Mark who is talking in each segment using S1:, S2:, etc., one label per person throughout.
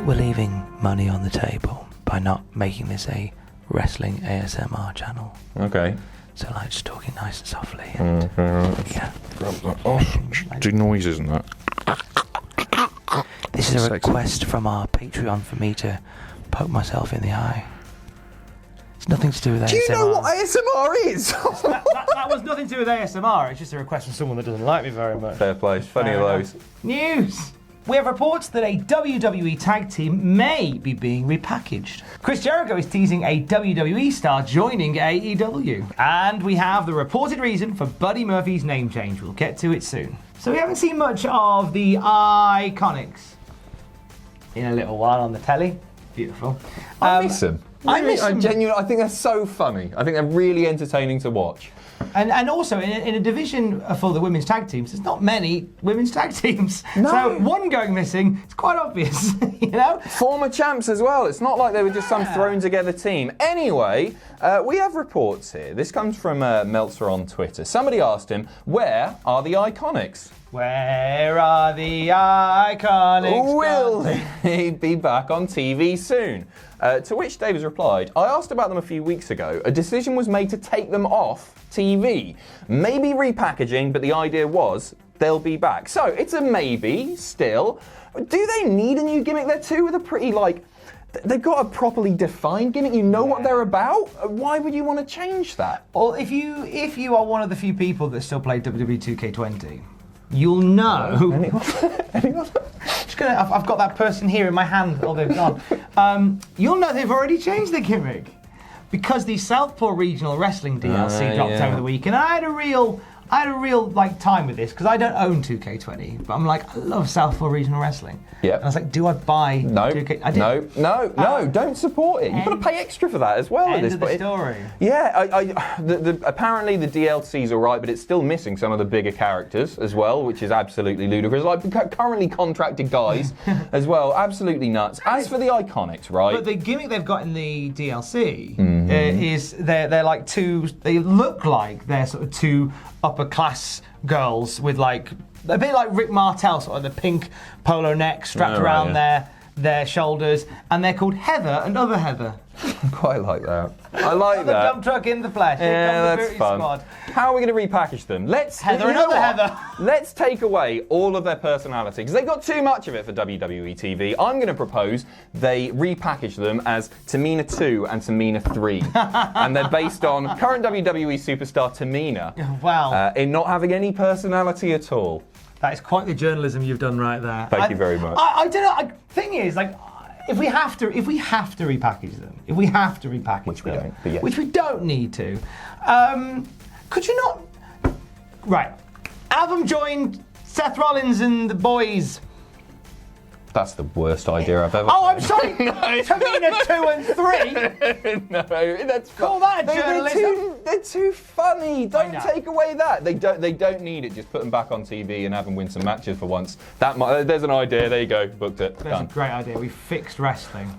S1: we're leaving money on the table by not making this a wrestling ASMR channel.
S2: Okay.
S1: So like just talking nice and softly and yeah.
S2: Do noises and that.
S1: This is a request from our Patreon for me to poke myself in the eye. It's nothing to do with ASMR.
S2: Do you know what ASMR is?
S3: that was nothing to do with ASMR. It's just a request from someone that doesn't like me very much.
S2: Fair play. Funny of those.
S3: News. We have reports that a WWE tag team may be being repackaged. Chris Jericho is teasing a WWE Star joining AEW. And we have the reported reason for Buddy Murphy's name change. We'll get to it soon. So we haven't seen much of the Iconics in a little while on the telly. Beautiful.
S2: I miss them.
S3: I miss them.
S2: I think they're so funny. I think they're really entertaining to watch.
S3: And also, in a division full of the women's tag teams, there's not many women's tag teams.
S2: No.
S3: So one going missing, it's quite obvious, you know?
S2: Former champs as well. It's not like they were just some thrown together team. Anyway, we have reports here. This comes from Meltzer on Twitter. Somebody asked him, where are the Iconics?
S3: Where are the Iconics?
S2: Will they be back on TV soon? To which Davis replied, I asked about them a few weeks ago. A decision was made to take them off TV. Maybe repackaging, but the idea was they'll be back. So it's a maybe still. Do they need a new gimmick? They're two with a pretty they've got a properly defined gimmick. You know what they're about. Why would you want to change that?
S3: Well, if you are one of the few people that still play WWE 2K20, you'll know.
S2: Anyone?
S3: I've got that person here in my hand. Oh, they've gone. You'll know they've already changed the gimmick because the Southpaw Regional Wrestling DLC dropped over the weekend. And I had a real time with this because I don't own 2K20, but I'm like, I love Southpaw Regional Wrestling.
S2: Yeah.
S3: And I was like, do I buy 2K? I did.
S2: No, don't support it. You've got to pay extra for that as well.
S3: End of the story.
S2: Yeah, apparently the DLC's all right, but it's still missing some of the bigger characters as well, which is absolutely ludicrous. Like currently contracted guys as well, absolutely nuts. As for the Iconics, right?
S3: But the gimmick they've got in the DLC is they're like two. They look like they're sort of two upper class girls with like a bit like Rick Martel, sort of the pink polo neck strapped around their shoulders, and they're called Heather and Other Heather.
S2: I quite like that. I like
S3: the
S2: that.
S3: dump truck in the flesh.
S2: Yeah,
S3: the
S2: that's fun.
S3: Squad.
S2: How are we going to repackage them?
S3: Heather and Other Heather.
S2: Let's take away all of their personality because they got too much of it for WWE TV. I'm going to propose they repackage them as Tamina 2 and Tamina 3, and they're based on current WWE superstar Tamina.
S3: Wow.
S2: In not having any personality at all.
S3: That is quite the journalism you've done right there.
S2: Thank you very much.
S3: I don't know. Thing is, like, if we have to repackage them, which we don't need to, could you not? Right, have them join Seth Rollins and the boys.
S2: That's the worst idea I've ever.
S3: Oh, I'm sorry. Tamina 2 and 3.
S2: No, that's
S3: call that a journalism.
S2: They're too funny. Don't
S3: know.
S2: take away that. They don't need it. Just put them back on TV and have them win some matches for once. There's an idea. There you go. Booked it.
S3: That's
S2: Done.
S3: a great idea. We fixed wrestling.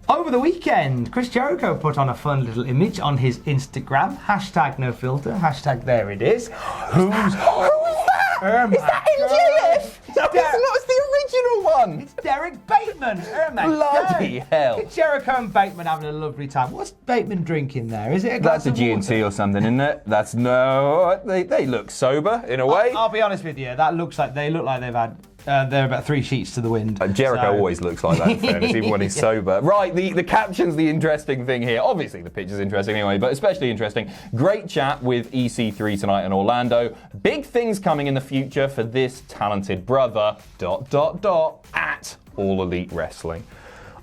S3: Over the weekend, Chris Jericho put on a fun little image on his Instagram. Hashtag no filter. Hashtag there it is. Who's that?
S2: Is that NJF? No, it's not. It's the original one.
S3: It's Derek Bateman. Oh my
S2: Bloody
S3: God.
S2: hell.
S3: It's Jericho and Bateman having a lovely time. What's Bateman drinking there? Is it a glass
S2: That's a
S3: of
S2: G&T
S3: water?
S2: or something, isn't it? That's no. They look sober in a way.
S3: I'll be honest with you. That looks like they've had. They're about 3 sheets to the wind.
S2: Jericho always looks like that, in fairness, even when he's sober. Right, the caption's the interesting thing here. Obviously, the picture's interesting anyway, but especially interesting. Great chat with EC3 tonight in Orlando. Big things coming in the future for this talented brother, ... at All Elite Wrestling.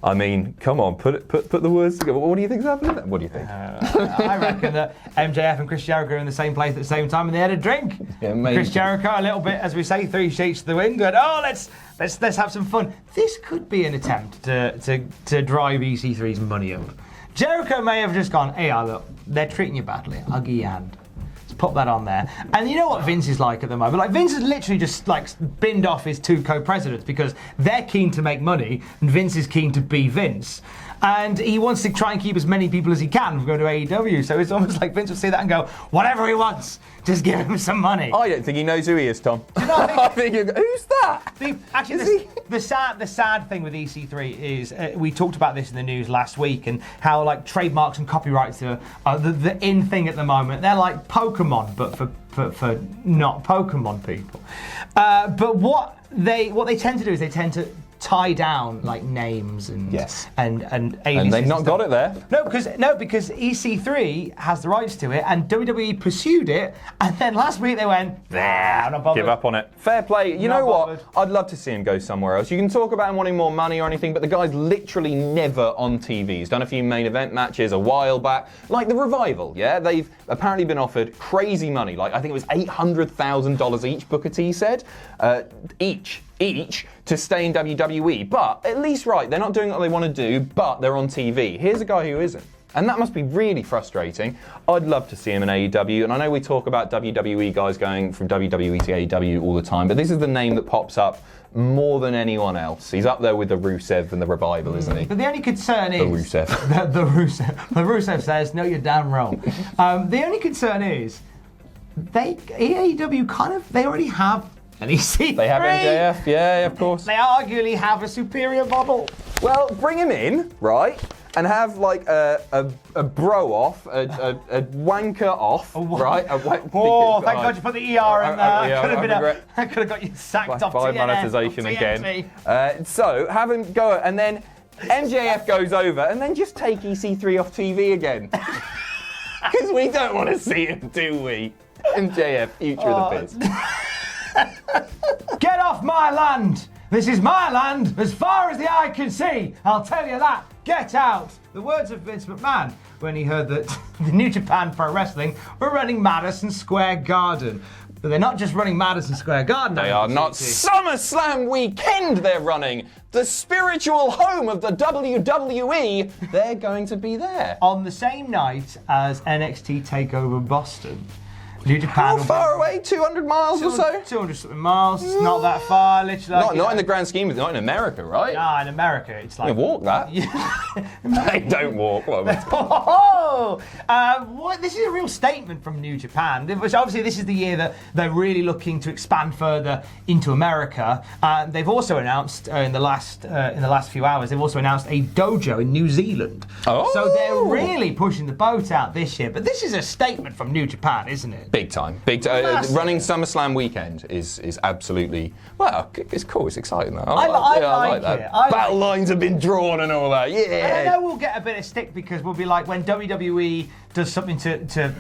S2: I mean, come on, put the words together. What do you think's happening? What do you think?
S3: I reckon that MJF and Chris Jericho are in the same place at the same time and they had a drink.
S2: Yeah, maybe.
S3: Chris Jericho, a little bit, as we say, 3 sheets to the wind. Going, oh, let's have some fun. This could be an attempt to drive EC3's money up. Jericho may have just gone, hey, look, they're treating you badly. I'll give you a hand. Pop that on there. And you know what Vince is like at the moment? Like, Vince has literally just like binned off his 2 co-presidents because they're keen to make money and Vince is keen to be Vince. And he wants to try and keep as many people as he can from going to AEW. So it's almost like Vince will see that and go, whatever he wants, just give him some money.
S2: I don't think he knows who he is, Tom.
S3: You know what I
S2: I think who's that?
S3: The sad thing with EC3 is we talked about this in the news last week, and how like trademarks and copyrights are the in thing at the moment. They're like Pokemon, but for not Pokemon people. But what they tend to do is they tend to tie down like names and and aliases
S2: and they've not got it there.
S3: No, because EC3 has the rights to it, and WWE pursued it, and then last week they went, I'm not bothered.
S2: Give up on it. Fair play. You know what? I'd love to see him go somewhere else. You can talk about him wanting more money or anything, but the guy's literally never on TV. He's done a few main event matches a while back, like the Revival. Yeah, they've apparently been offered crazy money, like I think it was $800,000 each. Booker T said, each to stay in WWE. But at least, right, they're not doing what they want to do, but they're on TV. Here's a guy who isn't. And that must be really frustrating. I'd love to see him in AEW. And I know we talk about WWE guys going from WWE to AEW all the time, but this is the name that pops up more than anyone else. He's up there with the Rusev and the Revival, isn't he?
S3: But the only concern is...
S2: The Rusev.
S3: The Rusev says, no, you're damn wrong. The only concern is, AEW they already have an EC3.
S2: They have MJF, yeah, of course.
S3: They arguably have a superior model.
S2: Well, bring him in, right, and have like a bro off, a wanker off, right?
S3: Thank God you put the ER in there. I could have got you sacked off
S2: by monetization again. So have him go, and then MJF goes over, and then just take EC3 off TV again. Because we don't want to see him, do we? MJF, future of the biz.
S3: Get off my land! This is my land as far as the eye can see! I'll tell you that! Get out! The words of Vince McMahon when he heard that the New Japan Pro Wrestling were running Madison Square Garden. But they're not just running Madison Square Garden.
S2: They are not. SummerSlam weekend they're running. The spiritual home of the WWE. They're going to be there.
S3: On the same night as NXT TakeOver Boston. New Japan.
S2: How far away? 200 miles or so?
S3: 200 something miles. It's not that far. Literally.
S2: Not in the grand scheme of it. Not in America, right?
S3: Nah, in America, it's like.
S2: You walk that. They don't walk.
S3: This is a real statement from New Japan. Which obviously, this is the year that they're really looking to expand further into America. They've also announced in the last few hours. They've also announced a dojo in New Zealand. Oh. So they're really pushing the boat out this year. But this is a statement from New Japan, isn't it?
S2: Big time. Running SummerSlam weekend is absolutely, well, it's cool, it's exciting though. I like that. Battle lines have been drawn and all that, yeah.
S3: And I know we'll get a bit of stick because we'll be like, when WWE does something to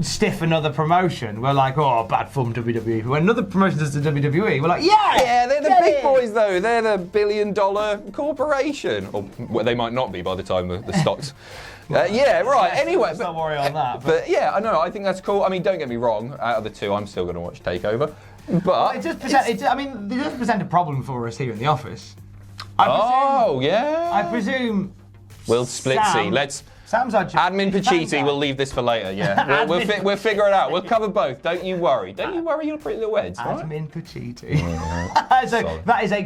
S3: stiff another promotion, we're like, oh, bad form WWE. When another promotion does the WWE, we're like, yeah,
S2: they're the big boys though. They're the billion-dollar corporation, or well, they might not be by the time the stocks. Yeah, right. Anyway,
S3: let's not worry on that.
S2: But yeah, I know. I think that's cool. I mean, don't get me wrong. Out of the two, I'm still going to watch TakeOver. But
S3: it does present a problem for us here in the office. I presume.
S2: We'll split C.
S3: Sam's our
S2: Admin Pacitti, we'll leave this for later, yeah. We'll figure it out. We'll cover both. Don't you worry. Don't you worry, you'll pretty little heads, right?
S3: Admin Pacitti. That is a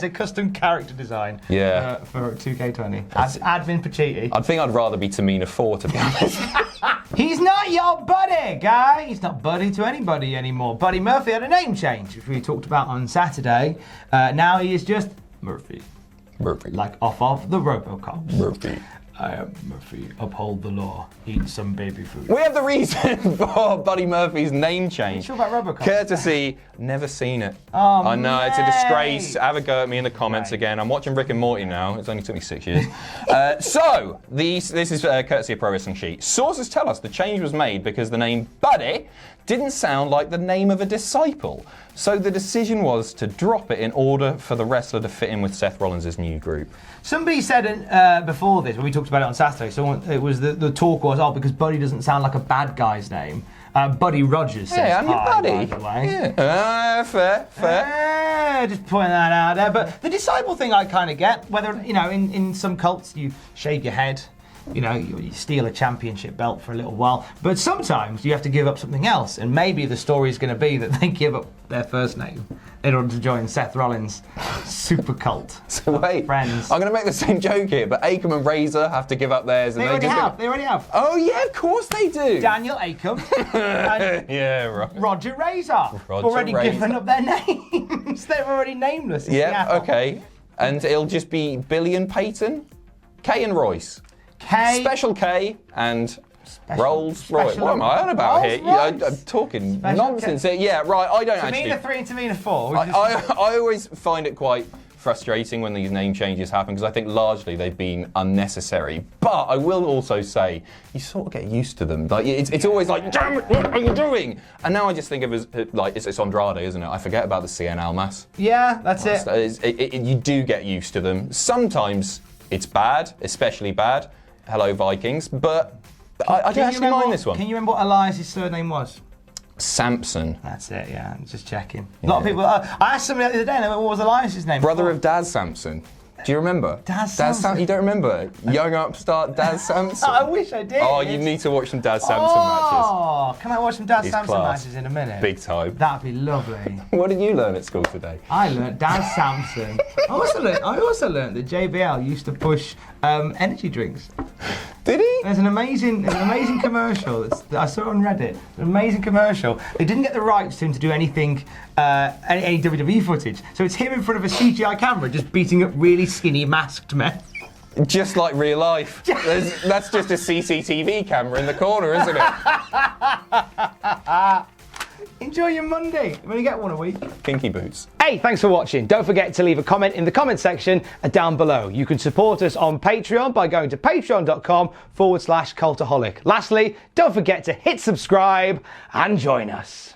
S3: custom character design for 2K20. Admin Pacitti.
S2: I think I'd rather be Tamina 4, to be honest.
S3: He's not your buddy, guy. He's not buddy to anybody anymore. Buddy Murphy had a name change, which we talked about on Saturday. Now he is just Murphy. Like off of the RoboCop.
S2: Murphy.
S3: I am Murphy. Uphold the law. Eat some baby food.
S2: We have the reason for Buddy Murphy's name change.
S3: Sure about RoboCop?
S2: Courtesy, never seen it.
S3: Oh,
S2: I know, it's a disgrace. Have a go at me in the comments again. I'm watching Rick and Morty now. It's only took me 6 years. This is courtesy of Pro Wrestling Sheet. Sources tell us the change was made because the name Buddy didn't sound like the name of a disciple. So the decision was to drop it in order for the wrestler to fit in with Seth Rollins' new group.
S3: Somebody said before this, when we talked about it on Saturday, it was the talk was, because Buddy doesn't sound like a bad guy's name. Buddy Rogers says,
S2: I'm your buddy.
S3: By the way.
S2: Yeah. Fair.
S3: Just pointing that out there. But the disciple thing I kind of get, whether, in some cults you shave your head. you know, you steal a championship belt for a little while. But sometimes you have to give up something else, and maybe the story is going to be that they give up their first name in order to join Seth Rollins' super cult.
S2: So wait,
S3: friends.
S2: I'm going to make the same joke here, but Akam and Razor have to give up theirs. And
S3: They already have.
S2: Oh yeah, of course they do.
S3: Daniel Akam and
S2: Yeah, right.
S3: Roger Razor.
S2: Roger
S3: already
S2: Razor.
S3: given up their names. They're already nameless. in
S2: Yeah,
S3: Seattle.
S2: okay. And it'll just be Billy and Peyton, Kay and Royce.
S3: K.
S2: Special K and Rolls Royce.
S3: special
S2: What am I on about
S3: Rolls
S2: here? Yeah,
S3: Royce.
S2: I'm talking
S3: Special
S2: nonsense here. Yeah, right, I don't actually...
S3: Tamina 3 and Tamina 4.
S2: I always find it quite frustrating when these name changes happen because I think largely they've been unnecessary. But I will also say, you sort of get used to them. Like it's always like, damn it, what are you doing? And now I just think of it as, like, it's Andrade, isn't it? I forget about the CN Almas.
S3: Yeah, that's it.
S2: You do get used to them. Sometimes it's bad, especially bad. Hello, Vikings. But I don't actually mind this one.
S3: Can you remember what Elias's surname was?
S2: Samson.
S3: That's it, yeah. I'm just checking. A lot of people... I asked somebody the other day, what was Elias's name?
S2: Brother of Daz Sampson. Do you remember?
S3: Daz Sampson.
S2: You don't remember? Young upstart Daz Sampson.
S3: I wish I did.
S2: Oh, you need to watch some Daz Sampson matches.
S3: Oh, can I watch some Daz
S2: He's
S3: Sampson
S2: class.
S3: matches in a minute?
S2: Big time.
S3: That'd be lovely.
S2: What did you learn at school today?
S3: I learnt Daz Sampson. I also learnt that JBL used to push energy drinks.
S2: Did he?
S3: There's an amazing commercial that I saw on Reddit. An amazing commercial. They didn't get the rights to him to do anything, any WWE footage. So it's him in front of a CGI camera just beating up really skinny masked men.
S2: Just like real life. That's just a CCTV camera in the corner, isn't it?
S3: Enjoy your Monday. You only get one a week.
S2: Kinky boots.
S3: Hey, thanks for watching. Don't forget to leave a comment in the comment section down below. You can support us on Patreon by going to patreon.com/Cultaholic. Lastly, don't forget to hit subscribe and join us.